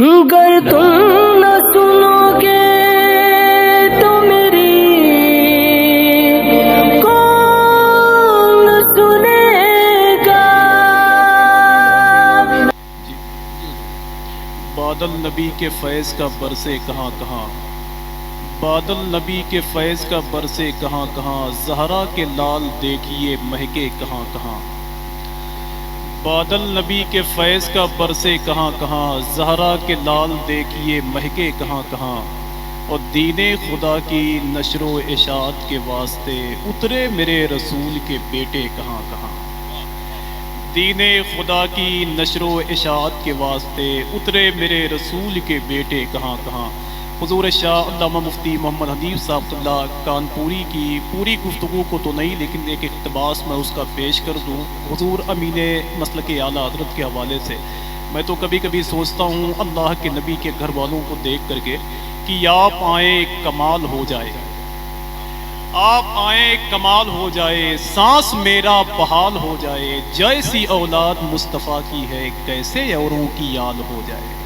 گر تم نہ سنو گے تو میری کون سنے گا۔ بادل نبی کے فیض کا برسے کہاں کہاں، بادل نبی کے فیض کا برسے کہاں کہاں، زہرا کے لال دیکھیے مہکے کہاں کہاں۔ بادل نبی کے فیض کا برسے کہاں کہاں، زہرا کے لال دیکھیے مہکے کہاں کہاں، اور دین خدا کی نشر و اشاعت کے واسطے اترے میرے رسول کے بیٹے کہاں کہاں۔ دین خدا کی نشر و اشاعت کے واسطے اترے میرے رسول کے بیٹے کہاں کہاں۔ حضور شاہ علامہ مفتی محمد حنیف صاحب اللہ کانپوری کی پوری گفتگو کو تو نہیں، لیکن ایک اقتباس میں اس کا پیش کر دوں حضور امین مسلک اعلیٰ حضرت کے حوالے سے۔ میں تو کبھی کبھی سوچتا ہوں اللہ کے نبی کے گھر والوں کو دیکھ کر کے کہ آپ آئیں کمال ہو جائے، آپ آئیں کمال ہو جائے، سانس میرا بحال ہو جائے، جیسی اولاد مصطفیٰ کی ہے کیسے اوروں کی یاد ہو جائے،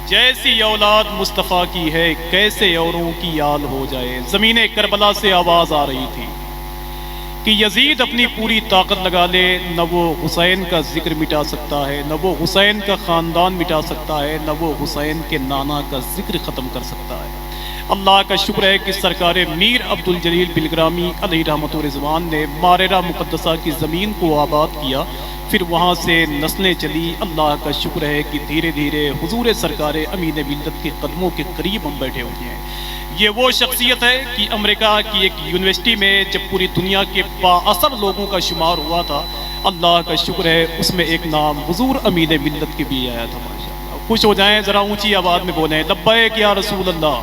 جیسی اولاد مصطفیٰ کی ہے کیسے اوروں کی یاد ہو جائے۔ زمین کربلا سے آواز آ رہی تھی کہ یزید اپنی پوری طاقت لگا لے، نہ وہ حسین کا ذکر مٹا سکتا ہے، نہ وہ حسین کا خاندان مٹا سکتا ہے، نہ وہ حسین کے نانا کا ذکر ختم کر سکتا ہے۔ اللہ کا شکر ہے کہ سرکار میر عبدالجلیل بلگرامی علیہ رحمت و رضوان نے ماررہ مقدسہ کی زمین کو آباد کیا، پھر وہاں سے نسلیں چلی۔ اللہ کا شکر ہے کہ دھیرے دھیرے حضور سرکار امین ملت کے قدموں کے قریب ہم بیٹھے ہوئے ہیں۔ یہ وہ شخصیت ہے کہ امریکہ کی ایک یونیورسٹی میں جب پوری دنیا کے بااثر لوگوں کا شمار ہوا تھا، اللہ کا شکر ہے اس میں ایک نام حضور امین ملت کے بھی آیا تھا۔ ماشاءاللہ خوش ہو جائیں، ذرا اونچی آواز میں بولیں لبیک یا رسول اللہ۔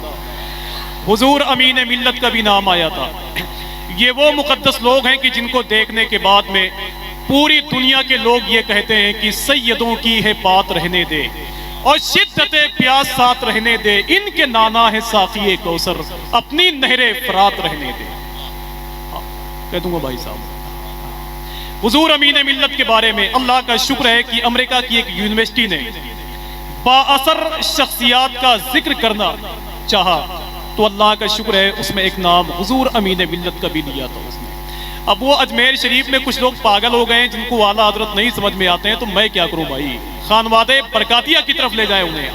حضور امین ملت کا بھی نام آیا تھا۔ یہ وہ مقدس لوگ ہیں کہ جن کو دیکھنے کے بعد میں پوری دنیا کے لوگ یہ کہتے ہیں کہ سیدوں کی ہے بات رہنے دے اور شدت پیاس ساتھ رہنے دے، ان کے نانا ہے ساقی کوثر اپنی نہر فرات رہنے دے۔ کہہ دوں گا بھائی صاحب حضور امین ملت کے بارے میں اللہ کا شکر ہے کہ امریکہ کی ایک یونیورسٹی نے بااثر شخصیات کا ذکر کرنا چاہا تو اللہ کا شکر ہے اس میں ایک نام حضور امین ملت کا بھی لیا تھا اس نے۔ اب وہ اجمیر شریف میں کچھ لوگ پاگل ہو گئے ہیں جن کو اعلیٰ حضرت نہیں سمجھ میں آتے ہیں، تو میں کیا کروں بھائی، خانوادے برکاتیہ کی طرف لے جائے انہیں۔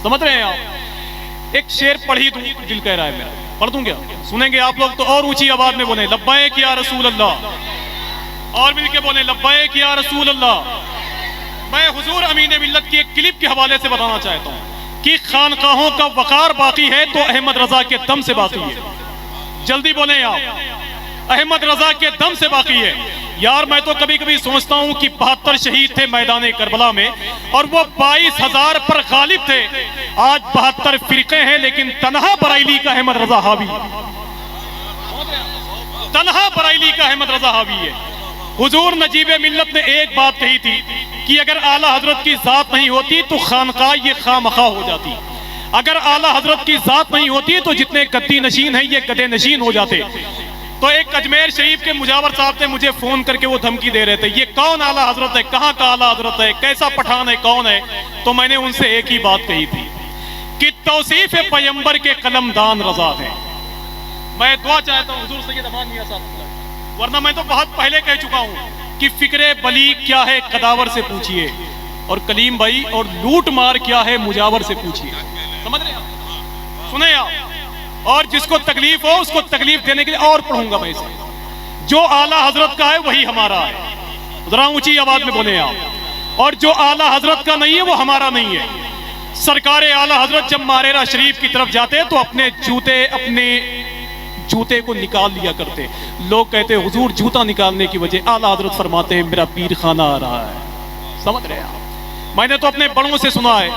سمجھ رہے ہیں آپ؟ ایک شعر پڑھ ہی دوں، دل کہہ رہا ہے میرا، پڑھ دوں کیا؟ سنیں گے آپ لوگ تو اور اونچی آواز میں بولیں لبیک یا رسول اللہ، اور مل کے بولیں لبیک یا رسول اللہ۔ میں حضور امین ملت کی ایک کلپ کے حوالے سے بتانا چاہتا ہوں کہ خانقاہوں کا وقار باقی ہے تو احمد رضا کے دم سے باقی ہے۔ جلدی بولیں آپ، احمد رضا کے دم سے باقی ہے۔ یار میں تو کبھی کبھی سوچتا ہوں کہ 72 شہید تھے میدان کربلا میں اور وہ 22,000 پر غالب تھے، آج 72 فرقے ہیں لیکن تنہا برائیلی کا احمد رضا حاوی، تنہا برائیلی کا احمد رضا حاوی ہے۔ حضور نجیب ملت نے ایک بات کہی تھی کہ اگر اعلیٰ حضرت کی ذات نہیں ہوتی تو خانقاہ یہ خامخواہ ہو جاتی، اگر اعلیٰ حضرت کی ذات نہیں ہوتی تو جتنے گدی نشین ہیں یہ گدے نشین ہو جاتے۔ تو ایک اجمیر شریف کے مجاور صاحب نے مجھے فون کر کے وہ دھمکی دے رہے تھے، یہ کون اعلیٰ حضرت ہے، کہاں کا اعلیٰ حضرت ہے، کیسا پٹھان ہے، کون ہے؟ تو میں نے ان سے ایک ہی بات کہی تھی کہ توصیف پیمبر کے قلمدان رضا ہیں۔ میں دعا چاہتا ہوں حضور سید امان میاں صاحب، ورنہ میں تو بہت پہلے کہہ چکا ہوں کہ فکر بلیغ کیا ہے قداور سے پوچھئے، اور کلیم بھائی اور لوٹ مار کیا ہے مجاور سے پوچھئے۔ سمجھ رہے ہیں؟ سنیں آپ، اور جس کو تکلیف ہو اس کو تکلیف دینے کے لیے اور پڑھوں گا میں اسے، جو اعلیٰ حضرت کا ہے وہی ہمارا ہے۔ ذرا اونچی آواز میں بولیں آپ، اور جو اعلیٰ حضرت کا نہیں ہے وہ ہمارا نہیں ہے۔ سرکار اعلیٰ حضرت جب ماررہ شریف کی طرف جاتے تو اپنے جوتے کو نکال لیا کرتے۔ لوگ کہتے حضور جوتا نکالنے کی وجہ، اعلیٰ حضرت فرماتے ہیں میرا پیر خانہ آ رہا ہے۔ سمجھ رہے ہیں؟ میں نے تو اپنے بڑوں سے سنا ہے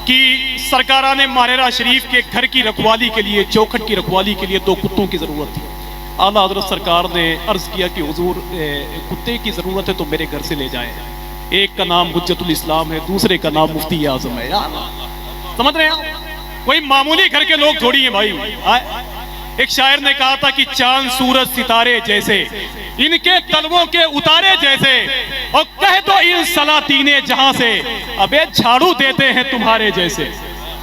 کہ سرکارہ نے ماررہ شریف کے گھر کی رکھوالی کے لیے، چوکھٹ کی رکھوالی کے لیے 2 کتوں کی ضرورت تھی۔ اعلیٰ حضرت سرکار نے عرض کیا کہ حضور کتے کی ضرورت ہے تو میرے گھر سے لے جائیں، ایک کا نام حجت الاسلام ہے، دوسرے کا نام مفتی اعظم ہے۔ سمجھ رہے ہیں؟ کوئی معمولی گھر کے لوگ تھوڑی ہیں بھائی۔ ایک شاعر نے کہا تھا کہ چاند سورج ستارے جیسے ان کے تلووں کے اتارے جیسے، اور کہہ دو ان سلاطین جہاں سے ابے جھاڑو دیتے ہیں تمہارے جیسے.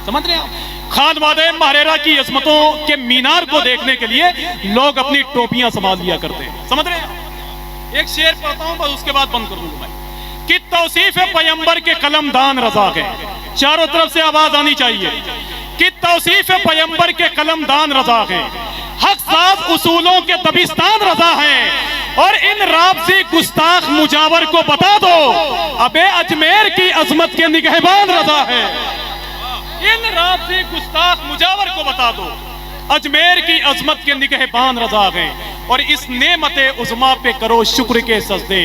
سمجھ رہے ہیں؟ خان وادی ماہریرا کی عظمتوں کے مینار کو دیکھنے کے لیے لوگ اپنی ٹوپیاں سنبھال لیا کرتے ہیں. سمجھ رہے ہیں؟ ایک شعر پڑھتا ہوں بس اس کے بعد بند کر دوں گا. کہ توصیف پیمبر کے قلم دان رضا ہے. چاروں طرف سے آواز آنی چاہیے. کہ توصیف پیمبر کے قلم دان رضا ہے، حق ساز اصولوں کے دبستان رضا ہے، اور ان رابضی گستاخ مجاور کو بتا دو ابے اجمیر کی عظمت کے نگہبان رضا ہے. ان رابضی گستاخ مجاور کو بتا دو اجمیر کی عظمت کے نگہبان رضا ہیں، اور اس نعمت عظما پہ کرو شکر کے سجدے،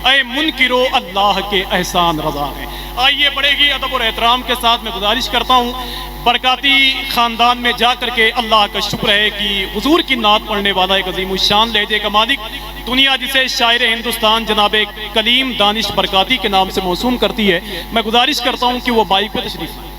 اے منکرو اللہ کے احسان رضا ہیں. آئیے بڑے ہی ادب اور احترام کے ساتھ میں گزارش کرتا ہوں برکاتی خاندان میں جا کر کے اللہ کا شکر ہے کہ حضور کی نعت پڑھنے والا ایک عظیم الشان لہجے کا مالک دنیا جسے شاعر ہندوستان جناب کلیم دانش برکاتی کے نام سے موسوم کرتی ہے، میں گزارش کرتا ہوں کہ وہ مائک پہ تشریف لائیں.